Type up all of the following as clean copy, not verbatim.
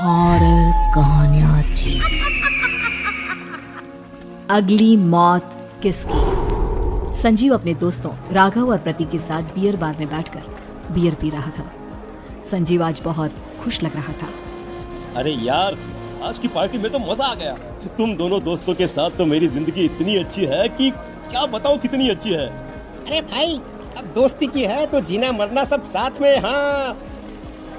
Horror कहानियां थी। अगली मौत किसकी? संजीव अपने दोस्तों राघव और प्रतीक के साथ बियर बार में बैठकर बियर पी रहा था। संजीव आज बहुत खुश लग रहा था। अरे यार, आज की पार्टी में तो मजा आ गया। तुम दोनों दोस्तों के साथ तो मेरी जिंदगी इतनी अच्छी है कि क्या बताओ कितनी अच्छी है। अरे भाई, अब दोस्ती की है तो जीना मरना सब साथ में। हाँ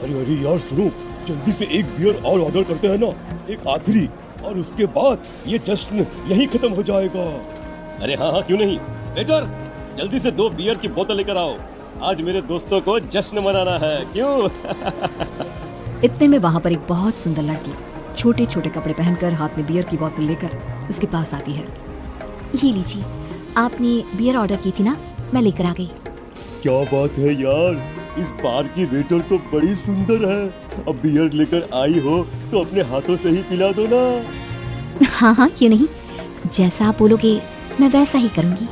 अरे यार सुनो, जल्दी से एक बियर और ऑर्डर करते हैं ना, एक आखिरी, और उसके बाद ये जश्न यही खत्म हो जाएगा। अरे हाँ, क्यों नहीं। वेटर, जल्दी से 2 बियर की बोतल लेकर आओ। आज मेरे दोस्तों को जश्न मनाना है, क्यों? इतने में वहां पर एक बहुत सुंदर लड़की छोटे छोटे कपड़े पहनकर हाथ में बियर की बोतल लेकर उसके पास आती है। ये लीजिए, आपने बियर ऑर्डर की थी ना, मैं लेकर आ गई। क्या बात है यार, इस बार की वेटर तो बड़ी सुंदर है। अब बियर लेकर आई हो तो अपने हाथों से ही पिला दो ना। हाँ हाँ, क्यों नहीं, जैसा आप बोलोगे मैं वैसा ही करूँगी।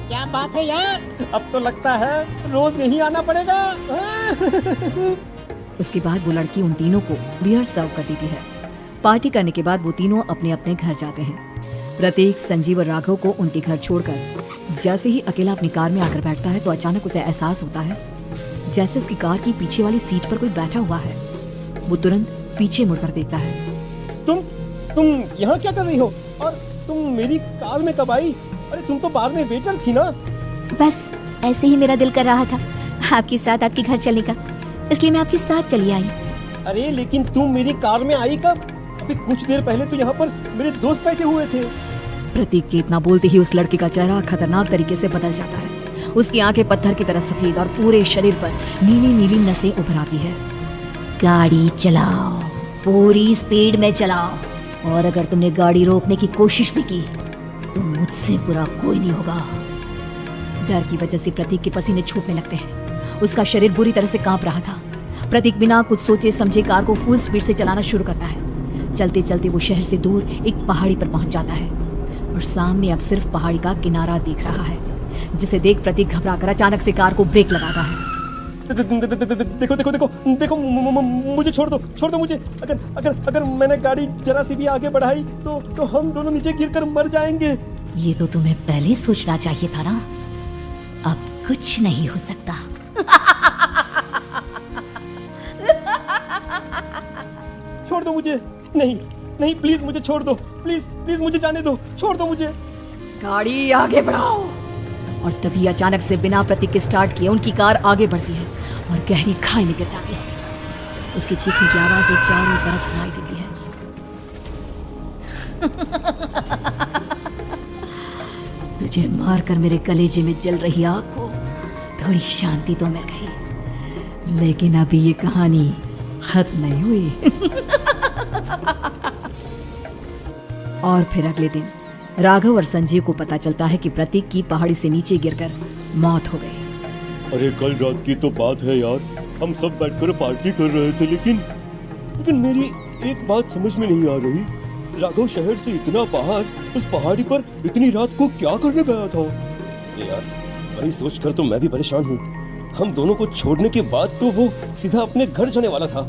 क्या बात है यार, अब तो लगता है रोज यहीं आना पड़ेगा। उसके बाद वो लड़की उन तीनों को बियर सर्व कर देती है। पार्टी करने के बाद वो तीनों अपने अपने घर जाते हैं। प्रतीक, संजीव और राघव को उनके घर छोड़कर जैसे ही अकेला अपनी कार में आकर बैठता है तो अचानक उसे एहसास होता है जैसे उसकी कार की पीछे वाली सीट पर कोई बैठा हुआ है। वो तुरंत पीछे मुड़कर देखता है। तुम यहाँ क्या कर रही हो? और तुम मेरी कार में कब आई? अरे तुम तो बार में वेटर थी ना। बस ऐसे ही मेरा दिल कर रहा था आपके साथ आपके घर चलने का, इसलिए मैं आपके साथ चली आई। अरे लेकिन तुम मेरी कार में आई कब? अभी कुछ देर पहले तो यहाँ पर मेरे दोस्त बैठे हुए थे। प्रतीक के इतना बोलते ही उस लड़के का चेहरा खतरनाक तरीके से बदल जाता है। उसकी आंखें पत्थर की तरह सफेद और पूरे शरीर पर नीली नीली नसें उभर आती है। गाड़ी चलाओ, पूरी स्पीड में चलाओ, और अगर तुमने गाड़ी रोकने की कोशिश भी की तो मुझसे बुरा कोई नहीं होगा। डर की वजह से प्रतीक के पसीने छूटने लगते हैं। उसका शरीर बुरी तरह से कांप रहा था। प्रतीक बिना कुछ सोचे समझे कार को फुल स्पीड से चलाना शुरू करता है। चलते चलते वो शहर से दूर एक पहाड़ी पर पहुंच जाता है और सामने अब सिर्फ पहाड़ी का किनारा दिख रहा है, जिसे देख प्रतीक घबराकर अचानक से कार को ब्रेक लगाता है। देखो देखो देखो देखो, मुझे छोड़ दो मुझे। अगर मैंने गाड़ी जरा सी भी आगे बढ़ाई तो हम दोनों नीचे गिरकर मर जाएंगे। ये तो तुम्हें पहले सोचना चाहिए था ना। अब कुछ नहीं हो सकता। छोड़ दो मुझे। नहीं प्लीज मुझे छोड़ दो। प्लीज मुझे जाने दो। छोड़ दो मुझे। गाड़ी आगे बढ़ाओ। और तभी अचानक से बिना प्रतीक के स्टार्ट किए उनकी कार आगे बढ़ती है और गहरी खाई में गिर जाती है। उसकी चीखने की आवाज एक चारों तरफ सुनाई देती है। तुझे मारकर मेरे कलेजे में जल रही आग को थोड़ी शांति तो मिल गई, लेकिन अभी ये कहानी खत्म नहीं हुई। और फिर अगले दिन राघव और संजीव को पता चलता है कि प्रतीक की पहाड़ी से नीचे गिरकर मौत हो गई। अरे कल रात की तो बात है यार, हम सब बैठकर पार्टी कर रहे थे, लेकिन मेरी एक बात समझ में नहीं आ रही। राघव शहर से इतना बाहर उस पहाड़ी पर इतनी रात को क्या करने गया था? यार वही सोचकर तो मैं भी परेशान हूँ। हम दोनों को छोड़ने के बाद तो वो सीधा अपने घर जाने वाला था,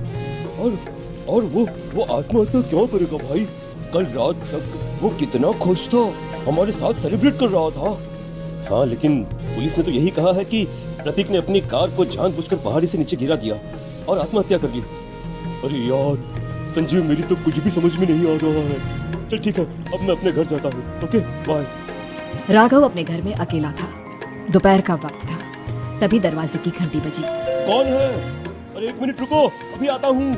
और वो आत्महत्या क्यों करेगा भाई? कल रात तक वो कितना खुश था, हमारे साथ सेलिब्रेट कर रहा था। हाँ, लेकिन पुलिस ने तो यही कहा है कि प्रतीक ने अपनी कार को जानबूझकर पहाड़ी से नीचे गिरा दिया और आत्महत्या कर ली। अरे यार संजीव, मेरी तो कुछ भी समझ में नहीं आ रहा है। चल ठीक है, अब मैं अपने घर जाता हूँ। Okay bye. राघव अपने घर में अकेला था। दोपहर का वक्त था। तभी दरवाजे की घंटी बजी। कौन है? अरे 1 मिनट रुको, अभी आता हूँ।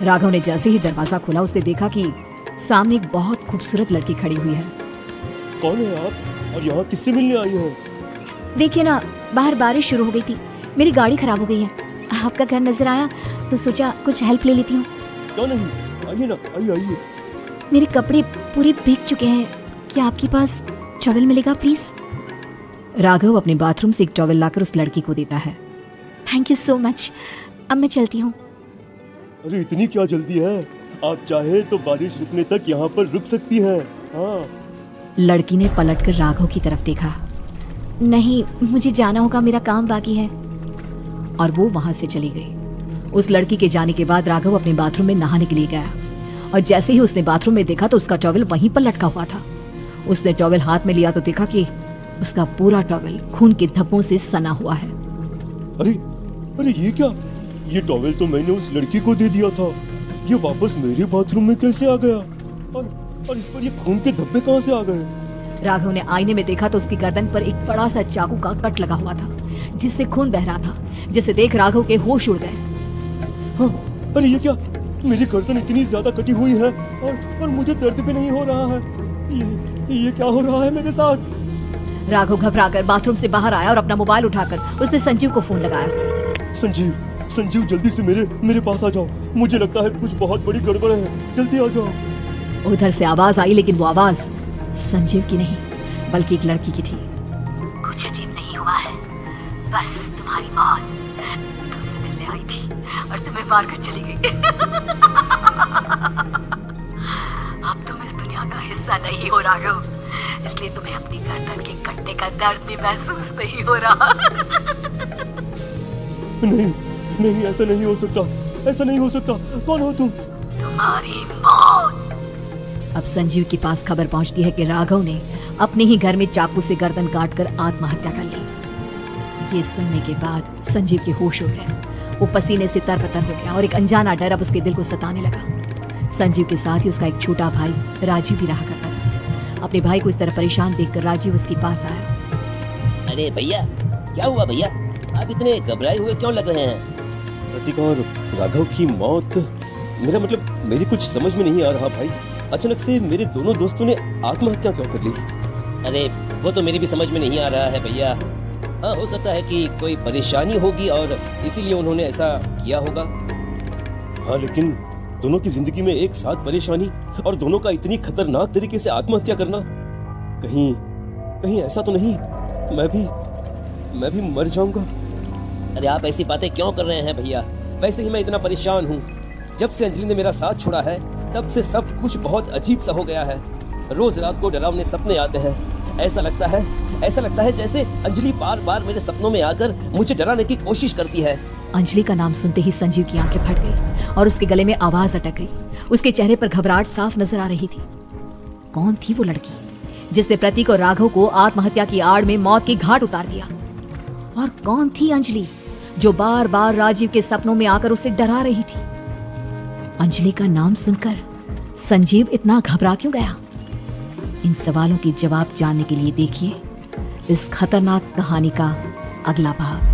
राघव ने जैसे ही दरवाजा खोला उसने देखा कि सामने एक बहुत खूबसूरत लड़की खड़ी हुई है। कौन है आप, और यहाँ किससे मिलने आई हो? देखिए ना, बाहर बारिश शुरू हो गई थी, मेरी गाड़ी खराब हो गई है। आपका घर नजर आया तो सोचा कुछ हेल्प ले लेती हूँ। क्यों नहीं, आइए ना, आइए। मेरे कपड़े पूरे भीग चुके हैं, क्या आपके पास टॉवल मिलेगा प्लीज? राघव अपने बाथरूम से एक टॉवल लाकर उस लड़की को देता है। थैंक यू सो मच, अब मैं चलती हूँ। अरे इतनी क्या जल्दी है? आप चाहे तो बारिश रुकने तक यहाँ पर रुक सकती हैं। हाँ। लड़की ने पलटकर राघव की तरफ देखा। नहीं, मुझे जाना होगा, मेरा काम बाकी है। और वो वहां से चली गई। उस लड़की के जाने के बाद राघव अपने बाथरूम में नहाने के लिए गया और जैसे ही उसने बाथरूम में देखा तो उसका टॉवेल वहीं पर लटका हुआ था। उसने टॉवेल हाथ में लिया तो देखा कि उसका पूरा टॉवेल खून के धब्बों से सना हुआ है। अरे अरे ये क्या? ये टॉवेल तो मैंने उस लड़की को दे दिया था। ये वापस मेरे बाथरूम में कैसे आ गया? और इस पर ये खून के धब्बे कहाँ से आ गए? राघव ने आईने में देखा तो उसकी गर्दन पर एक बड़ा सा चाकू का कट लगा हुआ था जिससे खून बह रहा था, जिसे देख राघव के होश उड़ गए। हाँ, अरे ये क्या? मेरी गर्दन इतनी ज्यादा कटी हुई है और मुझे दर्द भी नहीं हो रहा है। ये क्या हो रहा है मेरे साथ? राघव घबराकर बाथरूम से बाहर आया और अपना मोबाइल उठाकर उसने संजीव को फोन लगाया। संजीव जल्दी से मेरे पास आ जाओ। मुझे लगता है कुछ बहुत बड़ी गड़बड़ है, जल्दी आ जाओ। उधर से आवाज आई, लेकिन वो आवाज संजीव की नहीं बल्कि एक लड़की की थी। कुछ अजीब नहीं हुआ है, बस तुम्हारी मौत तुमसे मिलने आई थी और तुम्हें मार कर चली गई। अब तुम इस दुनिया का हिस्सा नहीं हो राघव, इसलिए तुम्हें अपनी गर्दन के कटने का दर्द भी महसूस नहीं हो रहा। नहीं, ऐसा नहीं हो सकता। कौन हो तुम? तुम्हारी मौत। अब संजीव के पास खबर पहुंचती है कि राघव ने अपने ही घर में चाकू से गर्दन काटकर आत्महत्या कर ली। ये सुनने के बाद संजीव के होश उड़ गए। वो पसीने से तरबतर हो गया और एक अनजाना डर अब उसके दिल को सताने लगा। संजीव के साथ ही उसका एक छोटा भाई राजीव भी रहा करता था। अपने भाई को इस तरह परेशान देखकर राजीव उसके पास आया। अरे भैया, क्या हुआ भैया? आप इतने घबराए हुए क्यों लग रहे हैं? प्रतीक और राघव की मौत, मेरा मतलब मेरी कुछ समझ में नहीं आ रहा भाई। अचानक से मेरे दोनों दोस्तों ने आत्महत्या क्यों कर ली? अरे वो तो मेरी भी समझ में नहीं आ रहा है भैया। हाँ, हो सकता है कि कोई परेशानी होगी और इसीलिए उन्होंने ऐसा किया होगा। हाँ, लेकिन दोनों की जिंदगी में एक साथ परेशानी और दोनों का इतनी खतरनाक तरीके से आत्महत्या करना, कहीं ऐसा तो नहीं मैं भी मर जाऊंगा? अरे आप ऐसी बातें क्यों कर रहे हैं भैया? वैसे ही मैं इतना परेशान हूँ। जब से अंजलि ने मेरा साथ छोड़ा है तब से सब कुछ बहुत अजीब सा हो गया है। रोज रात को डरावने सपने आते हैं। ऐसा लगता है जैसे अंजलि बार बार मेरे सपनों में आकर मुझे डराने की कोशिश करती है। अंजलि का नाम सुनते ही संजीव की आंखें फट गई और उसके गले में आवाज अटक गई। उसके चेहरे पर घबराहट साफ नजर आ रही थी। कौन थी वो लड़की जिसने प्रतीक और राघव को आत्महत्या की आड़ में मौत के घाट उतार दिया? और कौन थी अंजलि जो बार बार राजीव के सपनों में आकर उसे डरा रही थी? अंजलि का नाम सुनकर संजीव इतना घबरा क्यों गया? इन सवालों के जवाब जानने के लिए देखिए इस खतरनाक कहानी का अगला भाग।